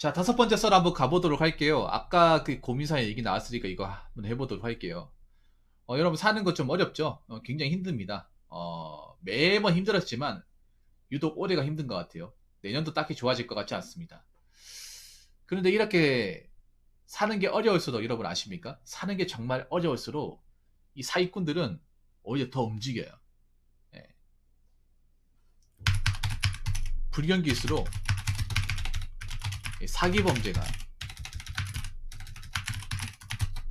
자, 다섯 번째 썰 한번 가보도록 할게요. 아까 그 고민사의 얘기 나왔으니까 이거 한번 해보도록 할게요. 여러분 사는 거 좀 어렵죠? 굉장히 힘듭니다. 매번 힘들었지만 유독 올해가 힘든 것 같아요. 내년도 딱히 좋아질 것 같지 않습니다. 그런데 이렇게 사는 게 어려울수록 여러분 아십니까? 사는 게 정말 어려울수록 이 사기꾼들은 오히려 더 움직여요. 예. 불경기일수록 사기 범죄가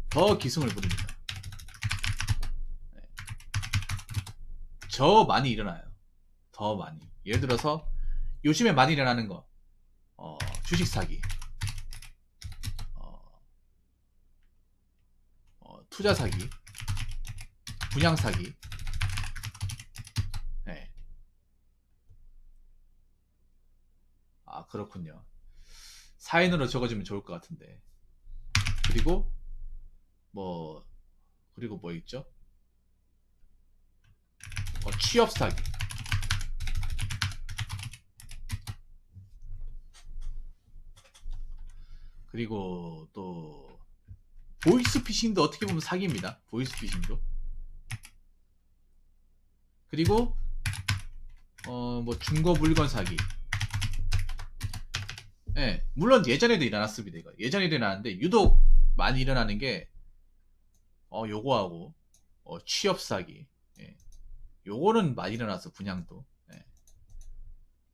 더 기승을 부립니다. 더 많이 일어나요. 더 많이. 예를 들어서 요즘에 많이 일어나는 거, 주식 사기, 투자 사기, 분양 사기. 네. 아, 그렇군요. 사인으로 적어주면 좋을 것 같은데. 그리고 뭐 있죠? 취업 사기. 그리고 또 보이스피싱도 어떻게 보면 사기입니다. 보이스피싱도. 그리고 뭐 중고 물건 사기. 예, 물론 예전에도 일어났습니다. 이거 예전에도 일어났는데 유독 많이 일어나는 게 요거하고 취업 사기. 예. 요거는 많이 일어나서 분양도 예.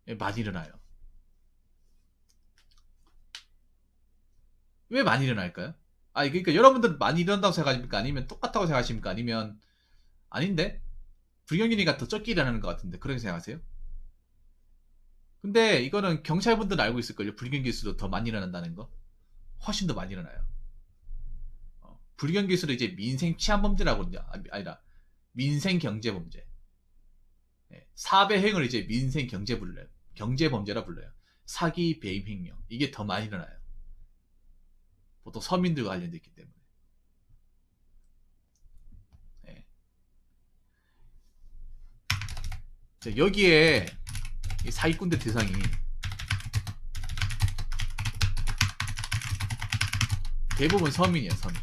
예, 많이 일어나요. 왜 많이 일어날까요? 아, 그러니까 여러분들 많이 일어난다고 생각하십니까? 아니면 똑같다고 생각하십니까? 아니면 아닌데? 불경기니까 더 적게 일어나는 것 같은데 그렇게 생각하세요? 근데 이거는 경찰분들은 알고 있을걸요. 불경기일수록 더 많이 일어난다는 거. 훨씬 더 많이 일어나요. 불경기일수록 이제 민생 치안범죄라고 아니라 민생 경제범죄. 예, 사배행을 이제 민생 경제범죄라 불러요. 사기, 배임, 횡령. 이게 더 많이 일어나요. 보통 서민들과 관련돼 있기 때문에. 예. 자, 여기에 사기꾼들 대상이 대부분 서민이에요, 서민.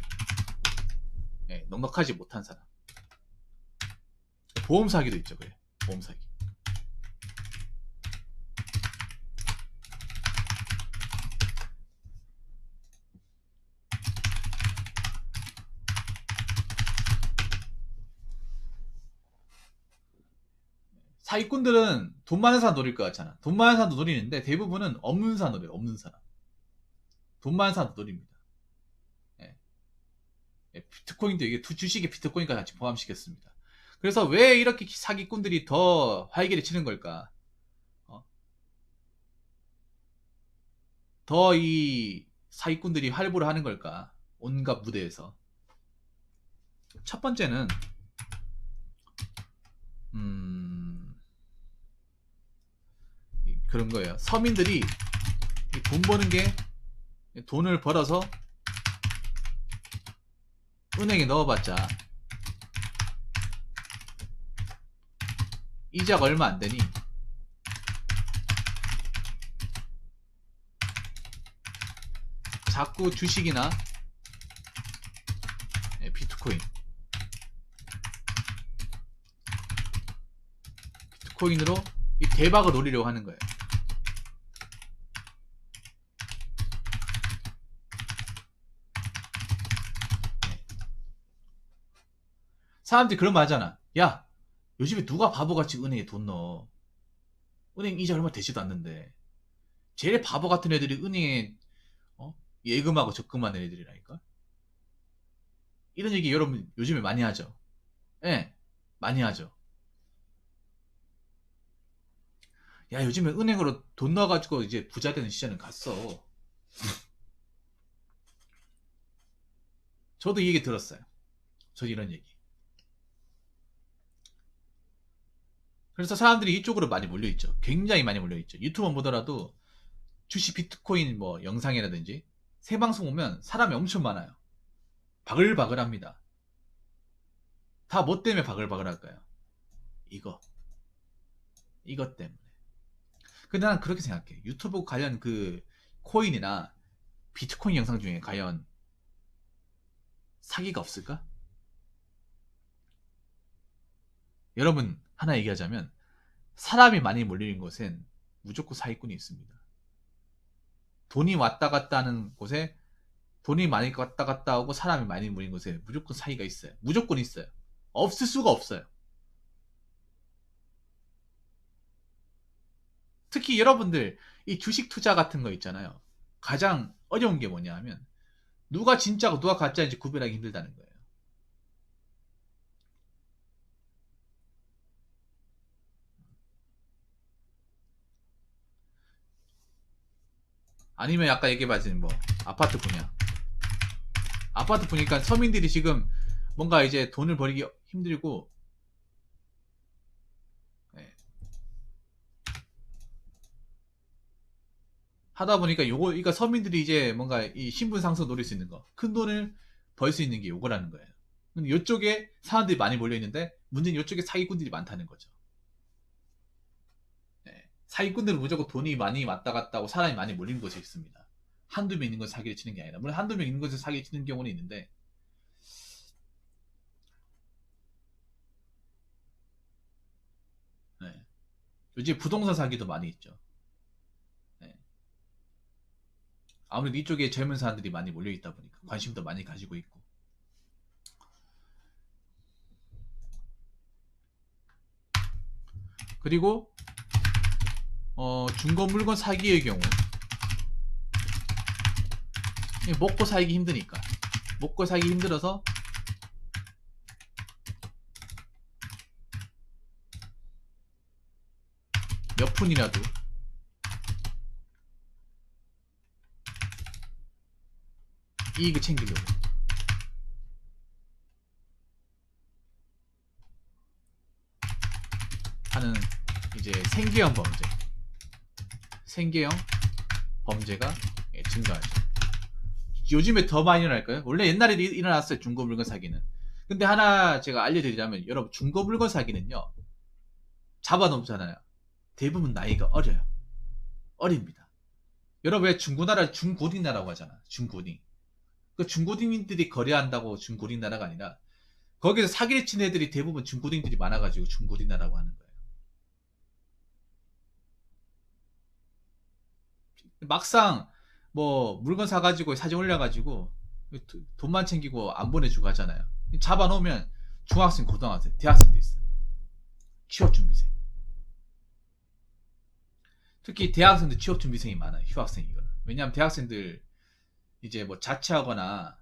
예, 넉넉하지 못한 사람. 보험 사기도 있죠, 그래. 보험 사기. 사기꾼들은 돈 많은 사람 노릴 것 같잖아. 돈 많은 사람도 노리는데 대부분은 없는 사람 노려요. 없는 사람. 돈 많은 사람도 노립니다. 예. 예, 비트코인도 이게 주식에 비트코인까지 같이 포함시켰습니다. 그래서 왜 이렇게 사기꾼들이 더 활기를 치는 걸까? 더 이 사기꾼들이 활보를 하는 걸까? 온갖 무대에서. 첫 번째는 그런 거예요. 서민들이 돈 버는 게 돈을 벌어서 은행에 넣어봤자 이자가 얼마 안 되니 자꾸 주식이나 비트코인으로 이 대박을 노리려고 하는 거예요. 사람들이 그런 말 하잖아. 야, 요즘에 누가 바보같이 은행에 돈 넣어? 은행 이자 얼마 되지도 않는데. 제일 바보 같은 애들이 은행에 예금하고 적금하는 애들이라니까. 이런 얘기 여러분 요즘에 많이 하죠. 예, 많이 하죠. 야, 요즘에 은행으로 돈 넣어가지고 이제 부자 되는 시절은 갔어. 저도 이 얘기 들었어요. 저도 이런 얘기. 그래서 사람들이 이쪽으로 많이 몰려있죠. 굉장히 많이 몰려있죠. 유튜브 보더라도 주식 비트코인 뭐 영상이라든지 생방송 오면 사람이 엄청 많아요. 바글바글합니다. 다 뭐 때문에 바글바글할까요? 이것 때문에. 근데 난 그렇게 생각해. 유튜브 관련 그 코인이나 비트코인 영상 중에 과연 사기가 없을까? 여러분, 하나 얘기하자면 사람이 많이 몰리는 곳엔 무조건 사기꾼이 있습니다. 돈이 왔다 갔다 하는 곳에 돈이 많이 왔다 갔다 하고 사람이 많이 몰리는 곳에 무조건 사기가 있어요. 무조건 있어요. 없을 수가 없어요. 특히 여러분들 이 주식 투자 같은 거 있잖아요. 가장 어려운 게 뭐냐 하면 누가 진짜고 누가 가짜인지 구별하기 힘들다는 거예요. 아니면 아까 얘기해봤던 뭐 아파트 분야. 아파트 보니까 서민들이 지금 뭔가 이제 돈을 벌기 힘들고, 네. 하다 보니까 요거, 그러니까 서민들이 이제 뭔가 이 신분 상승 노릴 수 있는 거, 큰 돈을 벌 수 있는 게 요거라는 거예요. 근데 이쪽에 사람들이 많이 몰려 있는데 문제는 이쪽에 사기꾼들이 많다는 거죠. 네. 사기꾼들은 무조건 돈이 많이 왔다 갔다 하고 사람이 많이 몰리는 곳에 있습니다. 한두 명 있는 곳에 사기를 치는 게 아니라, 물론 한두 명 있는 곳에 사기를 치는 경우는 있는데, 네. 요즘 부동산 사기도 많이 있죠. 네. 아무래도 이쪽에 젊은 사람들이 많이 몰려 있다 보니까 관심도 많이 가지고 있고. 그리고 중고 물건 사기의 경우, 먹고 살기 힘드니까, 먹고 살기 힘들어서 몇 푼이라도 이익을 챙기려고 하는 이제 생계형 범죄, 생계형 범죄가 증가하죠. 요즘에 더 많이 일어날까요? 원래 옛날에도 일어났어요, 중고 물건 사기는. 근데 하나 제가 알려드리자면, 여러분, 중고 물건 사기는요, 잡아놓잖아요. 대부분 나이가 어려요. 어립니다. 여러분, 왜 중고나라 중고딩나라고 하잖아. 중고딩. 그 중고딩들이 거래한다고 중고딩나라가 아니라, 거기서 사기를 친 애들이 대부분 중고딩들이 많아가지고 중고딩나라고 하는 거예요. 막상 뭐 물건 사가지고 사진 올려가지고 돈만 챙기고 안 보내주고 하잖아요. 잡아놓으면 중학생, 고등학생, 대학생도 있어요. 취업준비생. 특히 대학생들 취업준비생이 많아요. 휴학생이거나. 왜냐하면 대학생들 이제 뭐 자취하거나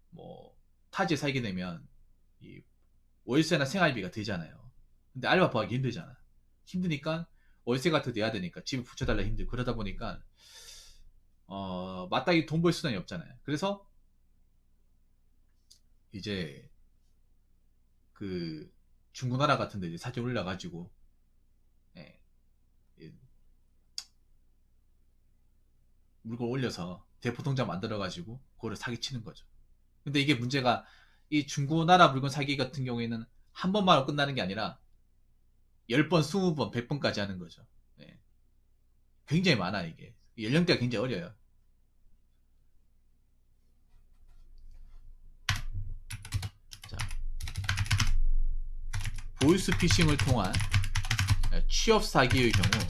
뭐 타지에 살게 되면 이 월세나 생활비가 들잖아요. 근데 알바 구하기 힘들잖아. 힘드니까 월세 같은 거 내야 되니까 집을 붙여달라 힘들고, 그러다 보니까 마땅히 돈 벌 수단이 없잖아요. 그래서 이제 그 중고나라 같은 데 이제 사진 올려가지고, 예, 예, 물건 올려서 대포통장 만들어가지고 그거를 사기치는 거죠. 근데 이게 문제가, 이 중고나라 물건 사기 같은 경우에는 한 번만으로 끝나는 게 아니라 10번, 20번, 100번까지 하는 거죠. 예. 굉장히 많아 이게. 연령대가 굉장히 어려요. 자, 보이스피싱을 통한 취업 사기의 경우,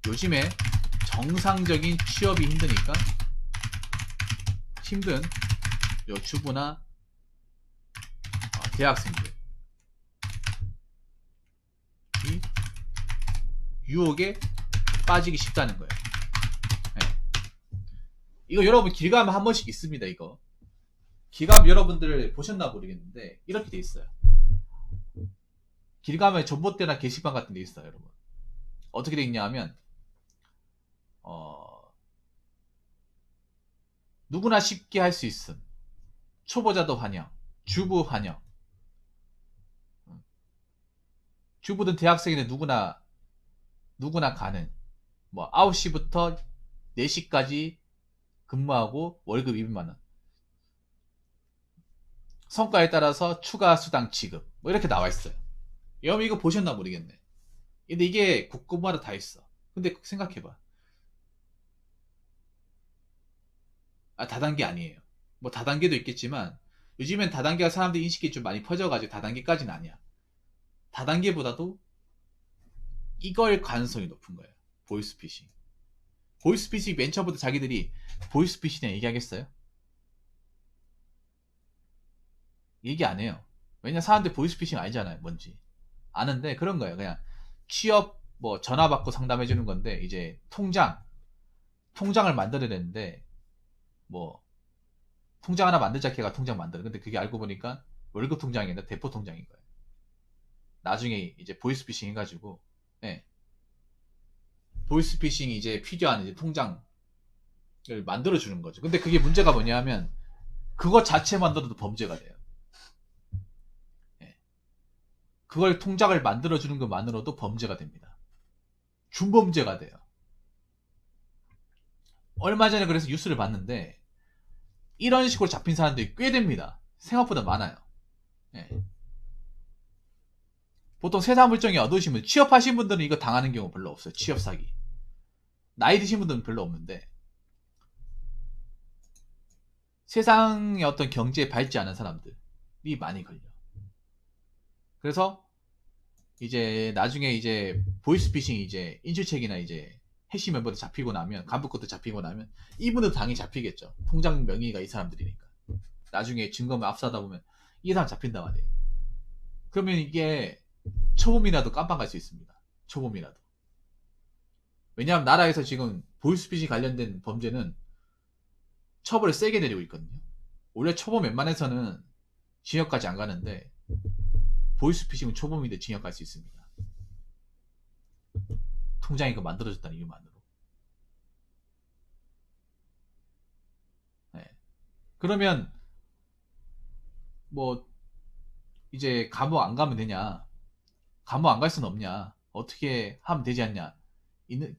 요즘에 정상적인 취업이 힘드니까 힘든 요 주부나 대학생들이 유혹에 빠지기 쉽다는 거예요. 네. 이거 여러분 길 가면 한 번씩 있습니다. 이거 길 가면 여러분들 보셨나 모르겠는데 이렇게 돼 있어요. 길 가면 전봇대나 게시판 같은 데 있어요. 여러분 어떻게 돼 있냐 하면 누구나 쉽게 할 수 있음, 초보자도 환영, 주부 환영. 주부든 대학생이든 누구나 가능. 뭐 9시부터 4시까지 근무하고 월급 200만원. 성과에 따라서 추가 수당 지급. 뭐 이렇게 나와 있어요. 여러분 이거 보셨나 모르겠네. 근데 이게 국가마다 다 있어. 근데 생각해봐. 다단계 아니에요. 뭐 다단계도 있겠지만 요즘엔 다단계가 사람들 인식이 좀 많이 퍼져가지고 다단계까지는 아니야. 다단계보다도 이걸 가능성이 높은 거예요. 보이스피싱. 보이스피싱 맨 처음부터 자기들이 보이스피싱이라 얘기하겠어요? 얘기 안 해요. 왜냐 사람들 보이스피싱 알잖아요. 뭔지. 아는데 그런 거예요. 그냥 취업 뭐 전화 받고 상담해 주는 건데 이제 통장을 만들어야 되는데 뭐 통장 하나 만들자 걔가 통장 만들어. 근데 그게 알고 보니까 월급 통장이 아니라 대포 통장인 거예요. 나중에 이제 보이스피싱 해가지고 예. 보이스피싱이 이제 필요한 이제 통장을 만들어 주는 거죠. 근데 그게 문제가 뭐냐면 그거 자체만으로도 범죄가 돼요. 예. 그걸 통장을 만들어 주는 것만으로도 범죄가 됩니다. 준범죄가 돼요. 얼마 전에 그래서 뉴스를 봤는데 이런 식으로 잡힌 사람들이 꽤 됩니다. 생각보다 많아요. 예. 보통 세사 물정이 어두우신 분, 취업하신 분들은 이거 당하는 경우 별로 없어요. 취업 사기. 나이 드신 분들은 별로 없는데 세상의 어떤 경제에 밝지 않은 사람들이 많이 걸려. 그래서 이제 나중에 이제 보이스피싱이 이제 인출책이나 이제 해시 멤버들 잡히고 나면 간부 것도 잡히고 나면 이분도 당연히 잡히겠죠. 통장 명의가 이 사람들이니까. 나중에 증거만 압수하다 보면 이 사람 잡힌단 말이에요. 그러면 이게 초범이라도 깜빵 갈 수 있습니다. 초범이라도. 왜냐하면 나라에서 지금 보이스피싱 관련된 범죄는 처벌을 세게 내리고 있거든요. 원래 초범 웬만해서는 징역까지 안 가는데 보이스피싱은 초범인데 징역 갈 수 있습니다. 통장이 그 만들어졌다는 이유만으로. 네. 그러면 뭐 이제 감옥 안 가면 되냐? 감옥 안 갈 수는 없냐? 어떻게 하면 되지 않냐?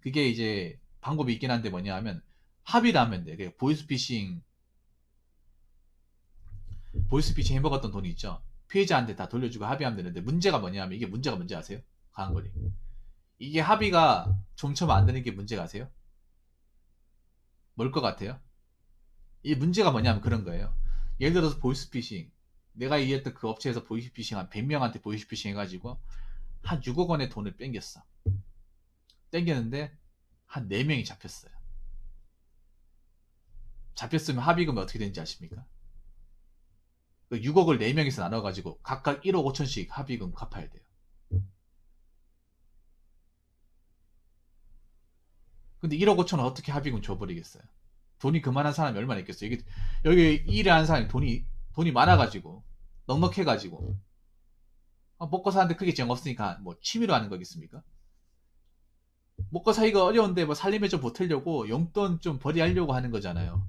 그게 이제 방법이 있긴 한데 뭐냐 하면 합의를 하면 돼. 보이스피싱 해먹었던 돈이 있죠. 피해자한테 다 돌려주고 합의하면 되는데 문제가 뭐냐 하면 이게 문제가 뭔지 아세요? 강한 거리. 이게 합의가 좀처럼 안 되는 게 문제가 아세요? 뭘 것 같아요? 이 문제가 뭐냐면 그런 거예요. 예를 들어서 보이스피싱. 내가 얘기했던 그 업체에서 보이스피싱 한 100명한테 보이스피싱 해가지고 한 6억 원의 돈을 뺏겼어. 땡겼는데 한 4명이 잡혔어요. 잡혔으면 합의금이 어떻게 되는지 아십니까? 그 6억을 4명이서 나눠가지고 각각 1억 5천씩 합의금 갚아야 돼요. 근데 1억 5천은 어떻게 합의금 줘버리겠어요? 돈이 그만한 사람이 얼마나 있겠어요? 여기 일을 하는 사람이 돈이 많아가지고 넉넉해가지고 먹고 사는데 크게 정없 없으니까 뭐 취미로 하는 거겠습니까? 먹고 사기가 어려운데 뭐 살림에 좀 보태려고 용돈 좀 벌이하려고 하는 거잖아요.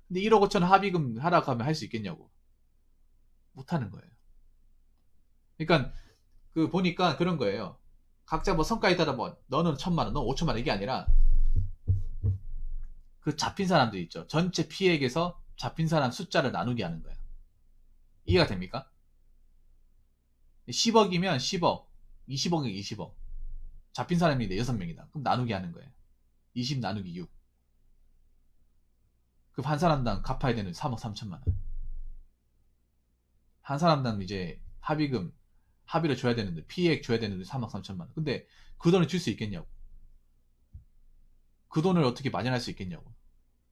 근데 1억 5천 합의금 하라고 하면 할 수 있겠냐고. 못하는 거예요. 그러니까 그 보니까 그런 거예요. 각자 뭐 성과에 따라 뭐 너는 1,000만 원, 너 5천만 원 이게 아니라 그 잡힌 사람들 있죠. 전체 피해액에서 잡힌 사람 숫자를 나누게 하는 거예요. 이해가 됩니까? 10억이면 10억, 20억이면 20억. 잡힌 사람이 6명이다. 그럼 나누게 하는 거예요. 20 나누기 6. 그럼 한 사람당 갚아야 되는 3억 3천만 원. 한 사람당 이제 합의를 줘야 되는데, 피해액 줘야 되는데 3억 3천만 원. 근데 그 돈을 줄 수 있겠냐고. 그 돈을 어떻게 마련할 수 있겠냐고.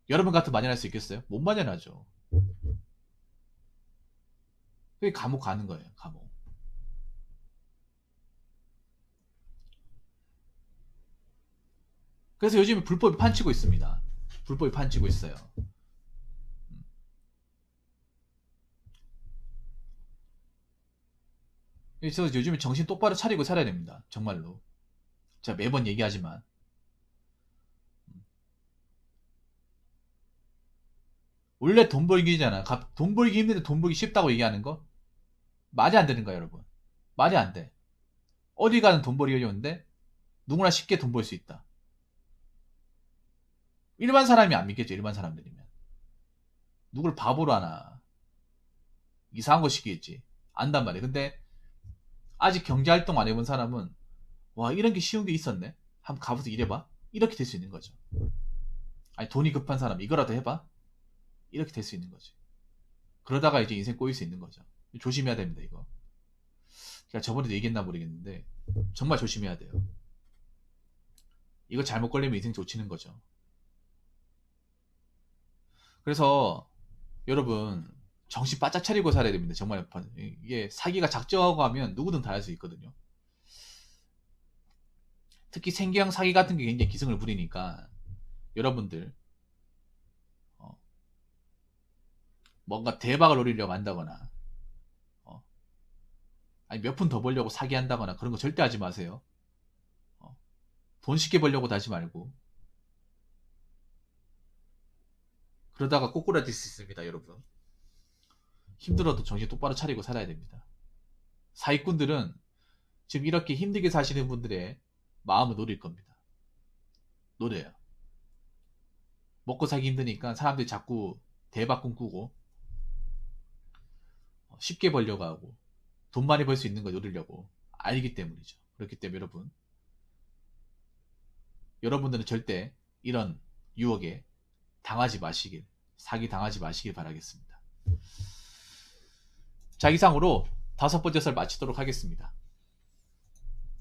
여러분 같은 마련할 수 있겠어요? 못 마련하죠. 그게 감옥 가는 거예요, 감옥. 그래서 요즘에 불법이 판치고 있습니다. 불법이 판치고 있어요. 그래서 요즘에 정신 똑바로 차리고 살아야 됩니다. 정말로. 제가 매번 얘기하지만. 원래 돈 벌기잖아. 돈 벌기 힘든데 돈 벌기 쉽다고 얘기하는 거? 말이 안 되는 거야, 여러분. 말이 안 돼. 어디 가는 돈 벌기 어려운데 누구나 쉽게 돈 벌 수 있다. 일반 사람이 안 믿겠죠, 일반 사람들이면. 누굴 바보로 하나. 이상한 거 시키겠지. 안단 말이야. 근데 아직 경제활동 안 해본 사람은 와, 이런 게 쉬운 게 있었네. 한번 가보서 일해봐. 이렇게 될 수 있는 거죠. 아니, 돈이 급한 사람 이거라도 해봐. 이렇게 될 수 있는 거지. 그러다가 이제 인생 꼬일 수 있는 거죠. 조심해야 됩니다, 이거. 제가 저번에도 얘기했나 모르겠는데 정말 조심해야 돼요. 이거 잘못 걸리면 인생 조치는 거죠. 그래서 여러분 정신 바짝 차리고 살아야 됩니다. 정말 이게 사기가 작정하고 하면 누구든 다 할 수 있거든요. 특히 생계형 사기 같은 게 굉장히 기승을 부리니까 여러분들 뭔가 대박을 노리려고 한다거나 아니 몇 푼 더 벌려고 사기한다거나 그런 거 절대 하지 마세요. 돈 쉽게 벌려고 하지 말고 그러다가 꼬꾸라질 수 있습니다, 여러분. 힘들어도 정신 똑바로 차리고 살아야 됩니다. 사기꾼들은 지금 이렇게 힘들게 사시는 분들의 마음을 노릴 겁니다. 노려요. 먹고 살기 힘드니까 사람들이 자꾸 대박 꿈꾸고 쉽게 벌려고 하고 돈 많이 벌 수 있는 걸 노리려고 알기 때문이죠. 그렇기 때문에 여러분들은 절대 이런 유혹에 당하지 마시길, 사기 당하지 마시길 바라겠습니다. 자, 이상으로 5번째 설 마치도록 하겠습니다.